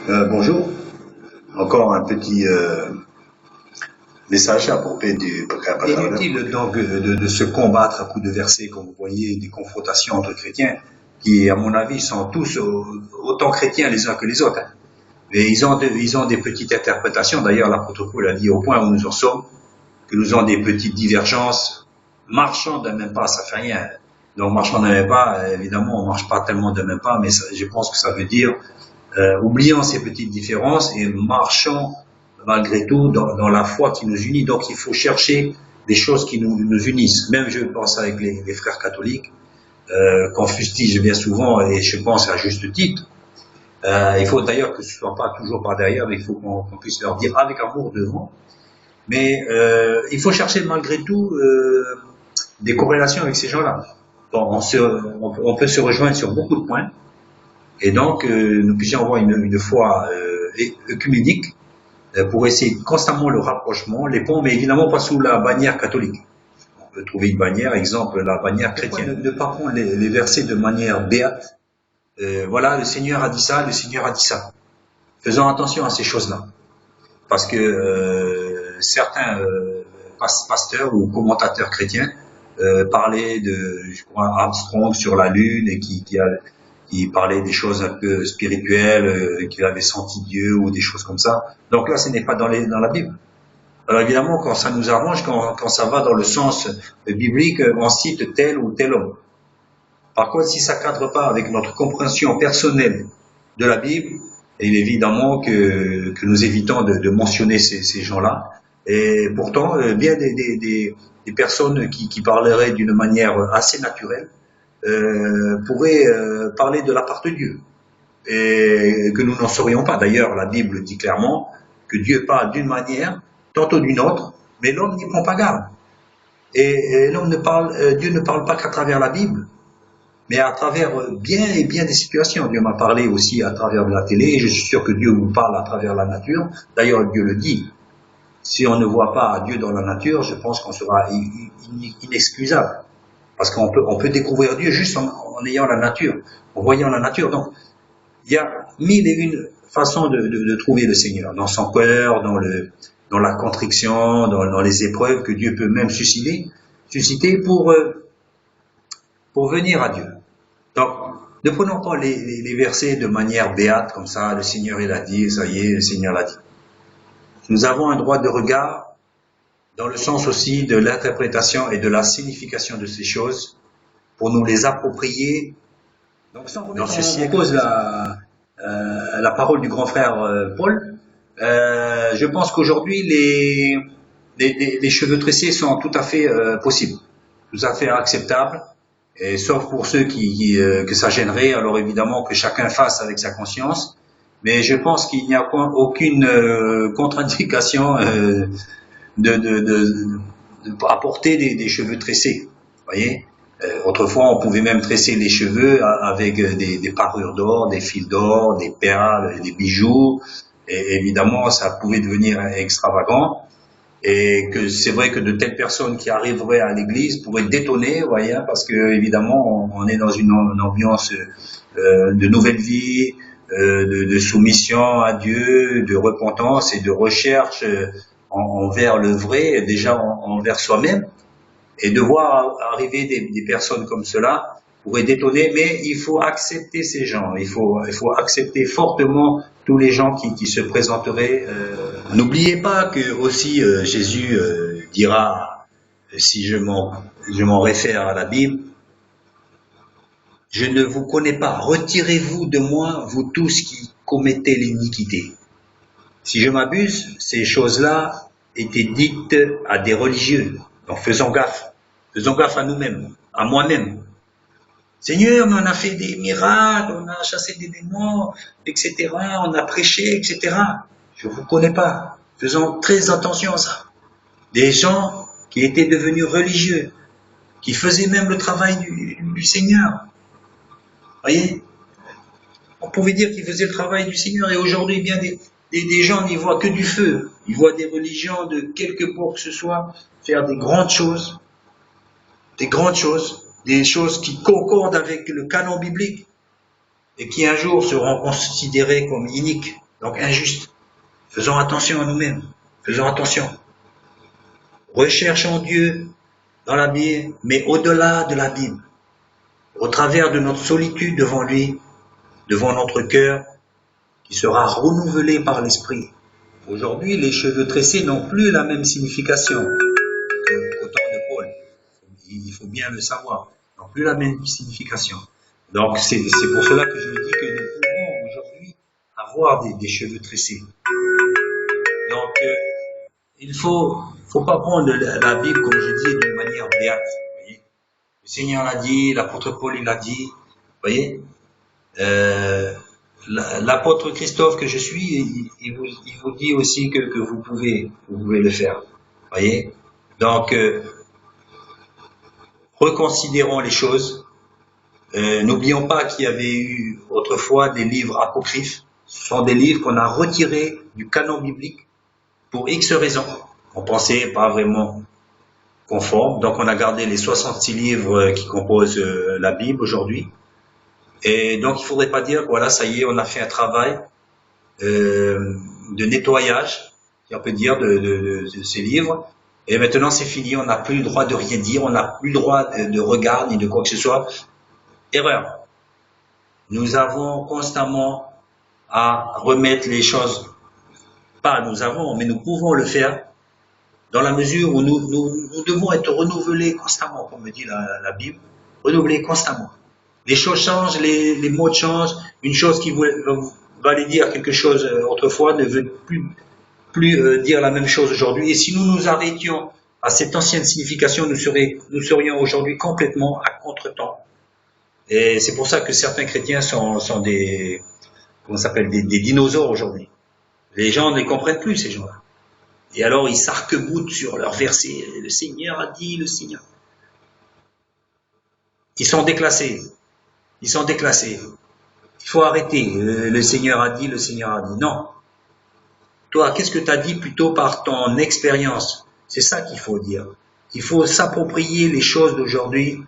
Bonjour, encore un petit message à propos du Inutile donc de se combattre à coups de versets, comme vous voyez, des confrontations entre chrétiens, qui, à mon avis, sont tous autant chrétiens les uns que les autres, hein. Et ils ont des petites interprétations. D'ailleurs, l'apôtre Paul a dit au point où nous en sommes, que nous avons des petites divergences. Marchant d'un même pas, ça fait rien. Donc, marchant d'un même pas, évidemment, on marche pas tellement d'un même pas, mais ça, je pense que ça veut dire oubliant ces petites différences et marchant malgré tout dans la foi qui nous unit. Donc il faut chercher des choses qui nous unissent. Même je pense avec les frères catholiques, qu'on fustige bien souvent, et je pense à juste titre. Il faut d'ailleurs que ce ne soit pas toujours par derrière, mais il faut qu'on puisse leur dire avec amour devant. Mais il faut chercher malgré tout des corrélations avec ces gens-là. Bon, on peut se rejoindre sur beaucoup de points, et donc nous puissions avoir une foi œcuménique pour essayer constamment le rapprochement, les ponts, mais évidemment pas sous la bannière catholique. On peut trouver une bannière, exemple la bannière chrétienne. Ne pas prendre les versets de manière béate. Voilà, le Seigneur a dit ça, le Seigneur a dit ça. Faisons attention à ces choses-là, parce que certains pasteurs ou commentateurs chrétiens parlaient de, je crois, Armstrong sur la Lune, et qui parlait des choses un peu spirituelles, qu'il avait senti Dieu ou des choses comme ça. Donc là, ce n'est pas dans la Bible. Alors évidemment, quand ça nous arrange, quand ça va dans le sens biblique, on cite tel ou tel homme. Par contre, si ça ne cadre pas avec notre compréhension personnelle de la Bible, il est évidemment que nous évitons de mentionner ces gens-là. Et pourtant, bien des personnes qui parleraient d'une manière assez naturelle pourraient parler de la part de Dieu, et que nous n'en saurions pas. D'ailleurs, la Bible dit clairement que Dieu parle d'une manière, tantôt d'une autre, mais l'homme n'y prend pas garde. Et l'homme Dieu ne parle pas qu'à travers la Bible, mais à travers bien et bien des situations. Dieu m'a parlé aussi à travers de la télé, et je suis sûr que Dieu vous parle à travers la nature. D'ailleurs, Dieu le dit. Si on ne voit pas Dieu dans la nature, je pense qu'on sera inexcusable. Parce qu'on peut découvrir Dieu juste en ayant la nature, en voyant la nature. Donc, il y a mille et une façons de trouver le Seigneur, dans son cœur, dans la contrition, dans les épreuves que Dieu peut même susciter pour venir à Dieu. Donc, ne prenons pas les versets de manière béate, comme ça, le Seigneur il a dit, ça y est, le Seigneur l'a dit. Nous avons un droit de regard dans le sens aussi de l'interprétation et de la signification de ces choses, pour nous les approprier. Donc, dans ce siècle, on pose la parole du grand frère Paul. Je pense qu'aujourd'hui, les cheveux tressés sont tout à fait possibles, tout à fait acceptables, et sauf pour ceux que ça gênerait. Alors évidemment que chacun fasse avec sa conscience, mais je pense qu'il n'y a aucune contre-indication de apporter des cheveux tressés. Voyez, autrefois on pouvait même tresser les cheveux avec des parures d'or, des fils d'or, des perles, des bijoux, et évidemment ça pouvait devenir extravagant, et que c'est vrai que de telles personnes qui arriveraient à l'église pourraient détonner, voyez, parce que évidemment on est dans une ambiance de nouvelle vie, de soumission à Dieu, de repentance et de recherche envers le vrai, déjà envers soi-même. Et de voir arriver des personnes comme cela pourrait détonner, mais il faut accepter ces gens, il faut accepter fortement tous les gens qui se présenteraient. N'oubliez pas que aussi Jésus dira, si je m'en réfère à la Bible, je ne vous connais pas, retirez-vous de moi, vous tous qui commettez l'iniquité. Si je m'abuse, ces choses-là étaient dites à des religieux. Donc faisons gaffe à nous-mêmes, à moi-même. Seigneur, on a fait des miracles, on a chassé des démons, etc., on a prêché, etc. Je ne vous connais pas. Faisons très attention à ça. Des gens qui étaient devenus religieux, qui faisaient même le travail du Seigneur. Voyez, on pouvait dire qu'ils faisaient le travail du Seigneur, et aujourd'hui, bien des gens n'y voient que du feu. Ils voient des religions de quelque part que ce soit faire des grandes choses, des choses qui concordent avec le canon biblique et qui un jour seront considérées comme iniques. donc injuste. Faisons attention à nous-mêmes, faisons attention. Recherchons Dieu dans la Bible, mais au-delà de la Bible, au travers de notre solitude devant lui, devant notre cœur, qui sera renouvelé par l'Esprit. Aujourd'hui, les cheveux tressés n'ont plus la même signification qu'au temps de Paul. Il faut bien le savoir. Ils n'ont plus la même signification. Donc, c'est pour cela que je dis que nous pouvons aujourd'hui avoir des cheveux tressés. Donc, il faut pas prendre la Bible, comme je dis, d'une manière béate. Voyez, le Seigneur l'a dit, l'apôtre Paul il l'a dit. Voyez, l'apôtre Christophe que je suis, il vous dit aussi que vous pouvez le faire. Voyez, donc reconsidérons les choses. N'oublions pas qu'il y avait eu autrefois des livres apocryphes. Ce sont des livres qu'on a retirés du canon biblique pour X raisons. On pensait pas vraiment conforme, donc on a gardé les 66 livres qui composent la Bible aujourd'hui. Et donc il faudrait pas dire voilà, ça y est, on a fait un travail de nettoyage, si on peut dire, de ces livres. Et maintenant c'est fini, on n'a plus le droit de rien dire, on n'a plus le droit de regard ni de quoi que ce soit. Erreur. Nous avons constamment à remettre les choses. Pas nous avons, mais nous pouvons le faire dans la mesure où nous devons être renouvelés constamment, comme dit la Bible, renouvelés constamment. Les choses changent, les mots changent. Une chose qui valait dire quelque chose autrefois ne veut plus dire la même chose aujourd'hui. Et si nous nous arrêtions à cette ancienne signification, nous serions aujourd'hui complètement à contre-temps. Et c'est pour ça que certains chrétiens sont des, comment ça s'appelle, des dinosaures aujourd'hui. Les gens ne les comprennent plus, ces gens-là. Et alors, ils s'arc-boutent sur leurs versets. Le Seigneur a dit, le Seigneur. Ils sont déclassés. Ils sont déclassés. Il faut arrêter. Le Seigneur a dit, le Seigneur a dit. Non. Toi, qu'est-ce que tu as dit plutôt par ton expérience? C'est ça qu'il faut dire. Il faut s'approprier les choses d'aujourd'hui,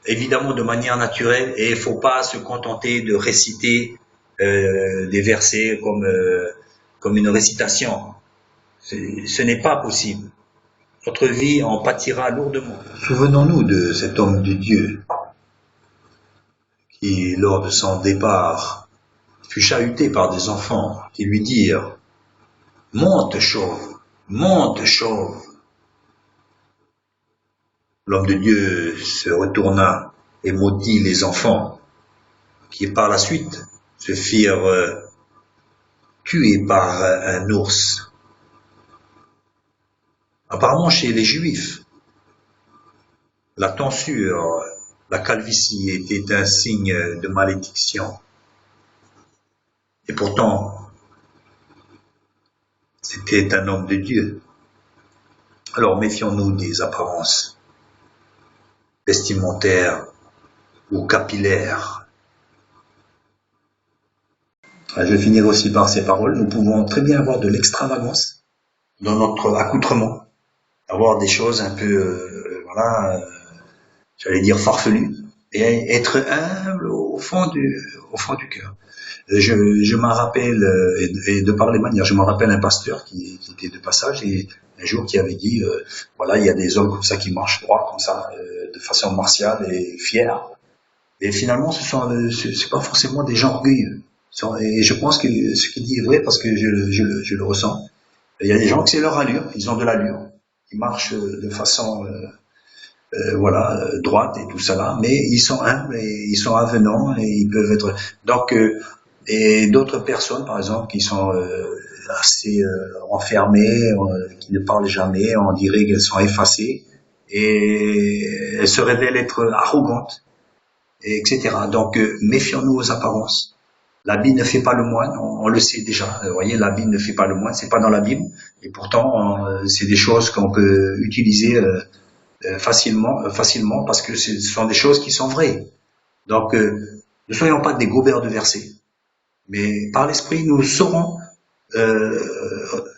évidemment de manière naturelle, et il ne faut pas se contenter de réciter des versets comme une récitation. Ce n'est pas possible. Notre vie en pâtira lourdement. Souvenons-nous de cet homme de Dieu qui, lors de son départ, fut chahuté par des enfants qui lui dirent « Monte chauve, monte chauve ». L'homme de Dieu se retourna et maudit les enfants qui par la suite se firent tuer par un ours. Apparemment, chez les Juifs, la tonsure, la calvitie était un signe de malédiction. Et pourtant, c'était un homme de Dieu. Alors méfions-nous des apparences vestimentaires ou capillaires. Je vais finir aussi par ces paroles. Nous pouvons très bien avoir de l'extravagance dans notre accoutrement. Avoir des choses un peu, j'allais dire farfelues, et être humble au fond du cœur. Je m'en rappelle, et de par les manières, je m'en rappelle un pasteur qui était de passage, et un jour qui avait dit, voilà, il y a des hommes comme ça qui marchent droit, comme ça, de façon martiale et fière. Et finalement, c'est pas forcément des gens orgueilleux. Et je pense que ce qu'il dit est vrai parce que je le ressens. Il y a des gens que c'est leur allure, ils ont de l'allure. Ils marchent de façon droite et tout ça là, mais ils sont humbles et ils sont avenants et ils peuvent être donc et d'autres personnes par exemple qui sont assez renfermées, qui ne parlent jamais, on dirait qu'elles sont effacées et elles se révèlent être arrogantes, etc. Donc méfions-nous aux apparences. L'habit ne fait pas le moine, on le sait déjà. Vous voyez, l'habit ne fait pas le moine, c'est pas dans la Bible. Et pourtant, c'est des choses qu'on peut utiliser facilement, parce que ce sont des choses qui sont vraies. Donc, ne soyons pas des gobers de versets. Mais par l'esprit, nous saurons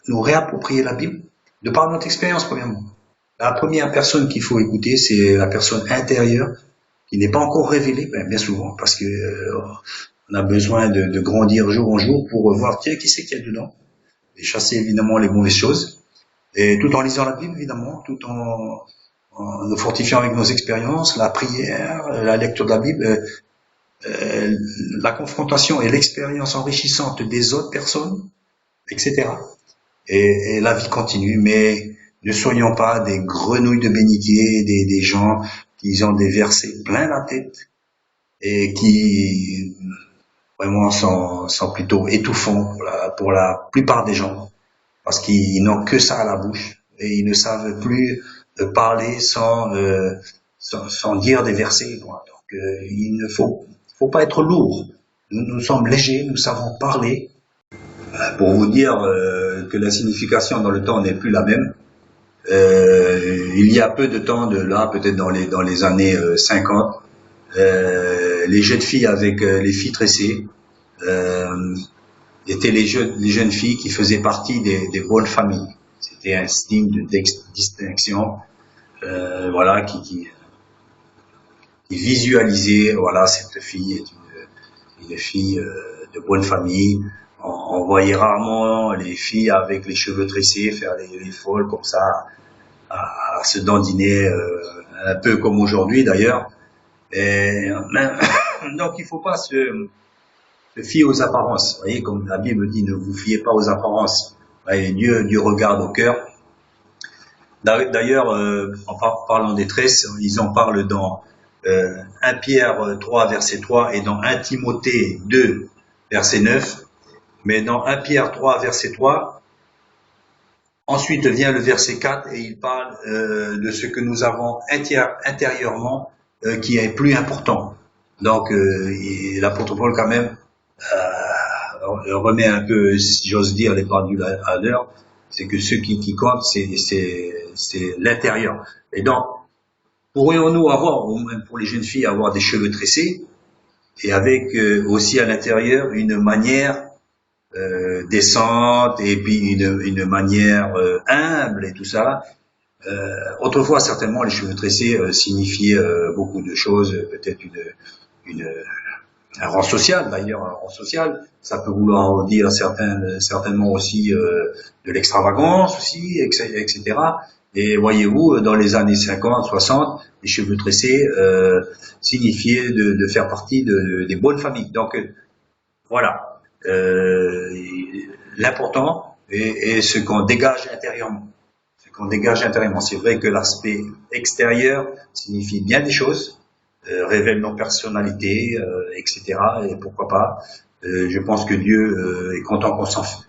nous réapproprier la Bible de par notre expérience, premièrement. La première personne qu'il faut écouter, c'est la personne intérieure qui n'est pas encore révélée, bien souvent, parce que On a besoin de grandir jour en jour pour voir, tiens, qui c'est qu'il y a dedans, et chasser évidemment les mauvaises choses, et tout en lisant la Bible, évidemment, tout en nous fortifiant avec nos expériences, la prière, la lecture de la Bible, la confrontation et l'expérience enrichissante des autres personnes, etc. Et la vie continue, mais ne soyons pas des grenouilles de bénitier, des gens qui ont des versets plein la tête et qui vraiment sont plutôt étouffants pour la plupart des gens, parce qu'ils n'ont que ça à la bouche et ils ne savent plus parler sans dire des versets. Donc il ne faut pas être lourd. Nous sommes légers, nous savons parler. Pour vous dire que la signification dans le temps n'est plus la même, il y a peu de temps de là, peut-être dans les années 50, les jeunes filles avec les filles tressées étaient les jeunes filles qui faisaient partie des bonnes familles. C'était un signe de distinction, voilà, qui visualisait, voilà, cette fille est une fille de bonne famille. On voyait rarement les filles avec les cheveux tressés faire les folles comme ça, à se dandiner, un peu comme aujourd'hui d'ailleurs. Donc il faut pas se fier aux apparences. Vous voyez, comme la Bible dit, ne vous fiez pas aux apparences. Et Dieu regarde au cœur. D'ailleurs, en parlant des tresses, ils en parlent dans 1 Pierre 3, verset 3 et dans 1 Timothée 2, verset 9. Mais dans 1 Pierre 3, verset 3, ensuite vient le verset 4 et il parle de ce que nous avons intérieurement qui est plus important. Donc l'apôtre Paul quand même remet un peu, si j'ose dire, les pendules à l'heure. C'est que ce qui compte, c'est l'intérieur. Et donc, pourrions-nous avoir, ou même pour les jeunes filles, avoir des cheveux tressés et avec aussi à l'intérieur une manière décente et puis une manière humble et tout ça. Autrefois, certainement, les cheveux tressés signifiaient beaucoup de choses, peut-être un rang social, d'ailleurs, un rang social. Ça peut vouloir dire certainement aussi de l'extravagance aussi, etc. Et voyez-vous, dans les années 50, 60, les cheveux tressés signifiaient de faire partie des bonnes familles. Donc, voilà. L'important est ce qu'on dégage intérieurement. Ce qu'on dégage intérieurement. C'est vrai que l'aspect extérieur signifie bien des choses, révèle nos personnalités, etc. Et pourquoi pas. Je pense que Dieu est content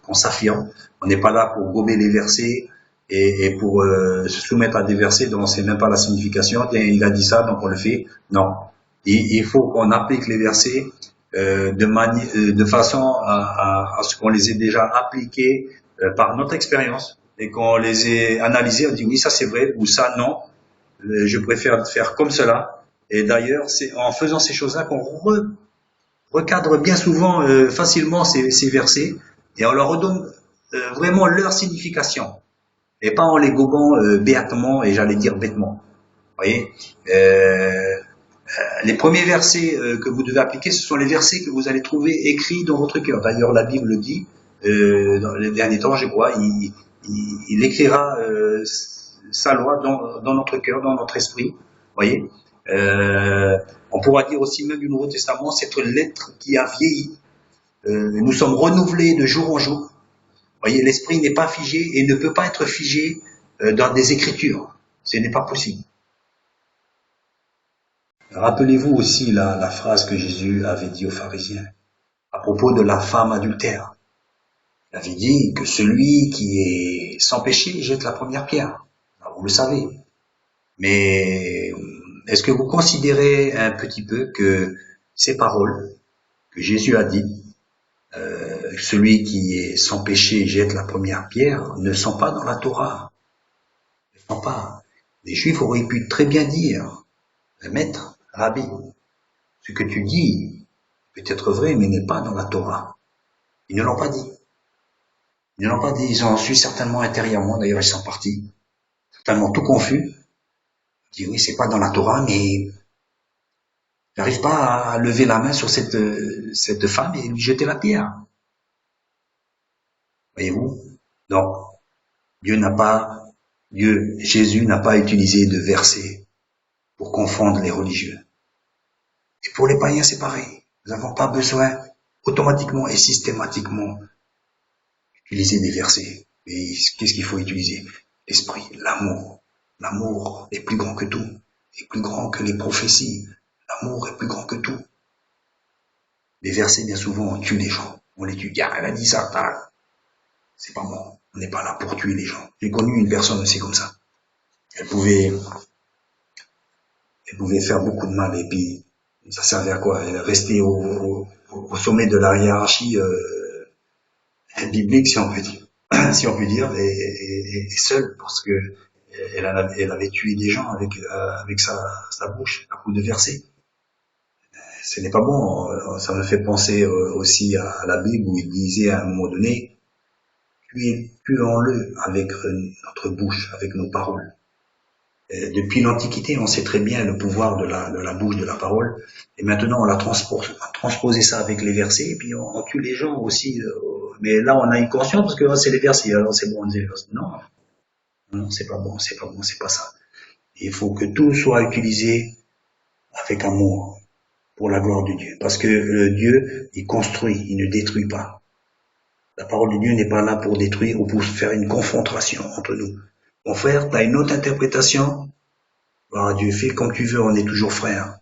qu'on s'affirme. On n'est pas là pour gober les versets et pour se soumettre à des versets dont on ne sait même pas la signification. Et il a dit ça, donc on le fait. Non. Il faut qu'on applique les versets de façon à ce qu'on les ait déjà appliqués par notre expérience et qu'on les ait analysés, on dit oui, ça c'est vrai, ou ça non, je préfère faire comme cela. Et d'ailleurs, c'est en faisant ces choses-là qu'on recadre bien souvent facilement ces versets et on leur redonne vraiment leur signification et pas en les gobant béatement et j'allais dire bêtement. Vous voyez, les premiers versets que vous devez appliquer, ce sont les versets que vous allez trouver écrits dans votre cœur. D'ailleurs, la Bible le dit, dans les derniers temps, je crois, il écrira sa loi dans notre cœur, dans notre esprit. Vous voyez, on pourra dire aussi même du Nouveau Testament, cette lettre qui a vieilli. Nous sommes renouvelés de jour en jour. Vous voyez, l'esprit n'est pas figé et ne peut pas être figé dans des écritures. Ce n'est pas possible. Rappelez-vous aussi la phrase que Jésus avait dit aux pharisiens à propos de la femme adultère. Il avait dit que celui qui est sans péché jette la première pierre. Alors, vous le savez. Mais est-ce que vous considérez un petit peu que ces paroles que Jésus a dit, celui qui est sans péché jette la première pierre, ne sont pas dans la Torah? Ne sont pas. Les Juifs auraient pu très bien dire, maître, Rabbi, ce que tu dis peut être vrai, mais n'est pas dans la Torah. Ils ne l'ont pas dit. Ils ne l'ont pas dit. Ils en ont su certainement intérieurement. D'ailleurs, ils sont partis. Certainement tout confus. Ils disent, oui, c'est pas dans la Torah, mais n'arrive pas à lever la main sur cette femme et lui jeter la pierre. Voyez-vous? Donc, Jésus n'a pas utilisé de versets pour confondre les religieux. Et pour les païens, c'est pareil. Nous n'avons pas besoin automatiquement et systématiquement d'utiliser des versets. Et qu'est-ce qu'il faut utiliser? L'esprit, l'amour. L'amour est plus grand que tout, est plus grand que les prophéties. L'amour est plus grand que tout. Les versets, bien souvent, on tue les gens. On les tue. Ah, elle a dit ça, c'est pas bon. On n'est pas là pour tuer les gens. J'ai connu une personne aussi comme ça. Elle pouvait faire beaucoup de mal et puis ça servait à quoi? Elle restait au sommet de la hiérarchie biblique, si on peut dire, et seule parce que elle avait tué des gens avec sa bouche à coups de versets. Ce n'est pas bon. Ça me fait penser aussi à la Bible où il disait à un moment donné, tuons-le avec notre bouche, avec nos paroles. Depuis l'Antiquité, on sait très bien le pouvoir de la bouche, de la parole. Et maintenant, on a transposé ça avec les versets, et puis on tue les gens aussi. Mais là, on a une conscience parce que c'est les versets, alors c'est bon, on dit les versets. Non, c'est pas bon, c'est pas ça. Il faut que tout soit utilisé avec amour pour la gloire de Dieu. Parce que Dieu, il construit, il ne détruit pas. La parole de Dieu n'est pas là pour détruire ou pour faire une confrontation entre nous. Mon frère, tu as une autre interprétation. Voilà, Dieu, fais comme tu veux, on est toujours frères.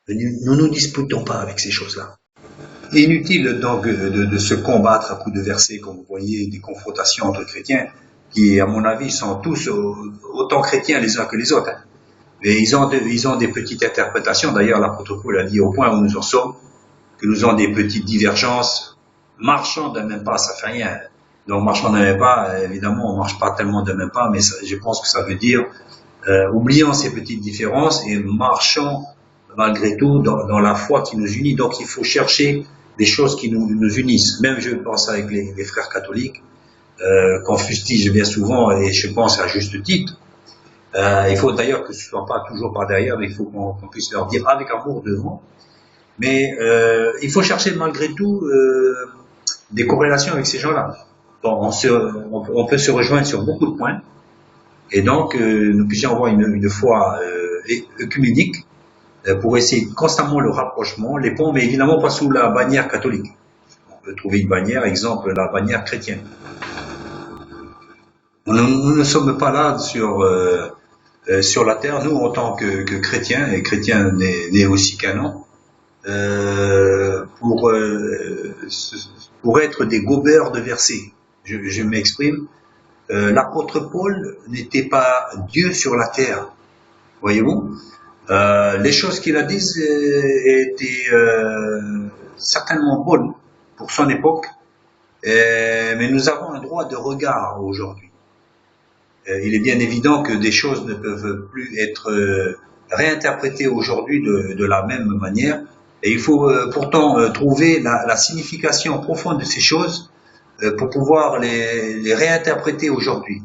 Nous nous disputons pas avec ces choses-là. Inutile donc de se combattre à coups de versets, comme vous voyez, des confrontations entre chrétiens, qui, à mon avis, sont tous autant chrétiens les uns que les autres. Et ils ont des petites interprétations. D'ailleurs, l'apôtre Paul a dit au point où nous en sommes, que nous avons des petites divergences. Marchant d'un même pas, ça fait rien. Donc, marchant d'un même pas, évidemment, on marche pas tellement d'un même pas, mais je pense que ça veut dire oubliant ces petites différences et marchant malgré tout dans la foi qui nous unit. Donc, il faut chercher des choses qui nous unissent. Même, je pense avec les frères catholiques, qu'on fustige bien souvent, et je pense à juste titre. Il faut d'ailleurs que ce soit pas toujours par derrière, mais il faut qu'on puisse leur dire avec amour devant. Mais il faut chercher malgré tout des corrélations avec ces gens-là. Bon, on peut se rejoindre sur beaucoup de points, et donc nous puissions avoir une foi œcuménique pour essayer constamment le rapprochement, les ponts, mais évidemment pas sous la bannière catholique. On peut trouver une bannière, exemple la bannière chrétienne. Nous ne sommes pas là sur la terre, nous en tant que chrétiens, et chrétiens nés aussi canon, pour être des gobeurs de versets. Je m'exprime. L'apôtre Paul n'était pas Dieu sur la terre, voyez-vous. Les choses qu'il a dites étaient certainement bonnes pour son époque, mais nous avons un droit de regard aujourd'hui. Il est bien évident que des choses ne peuvent plus être réinterprétées aujourd'hui de la même manière, et il faut pourtant trouver la signification profonde de ces choses pour pouvoir les réinterpréter aujourd'hui.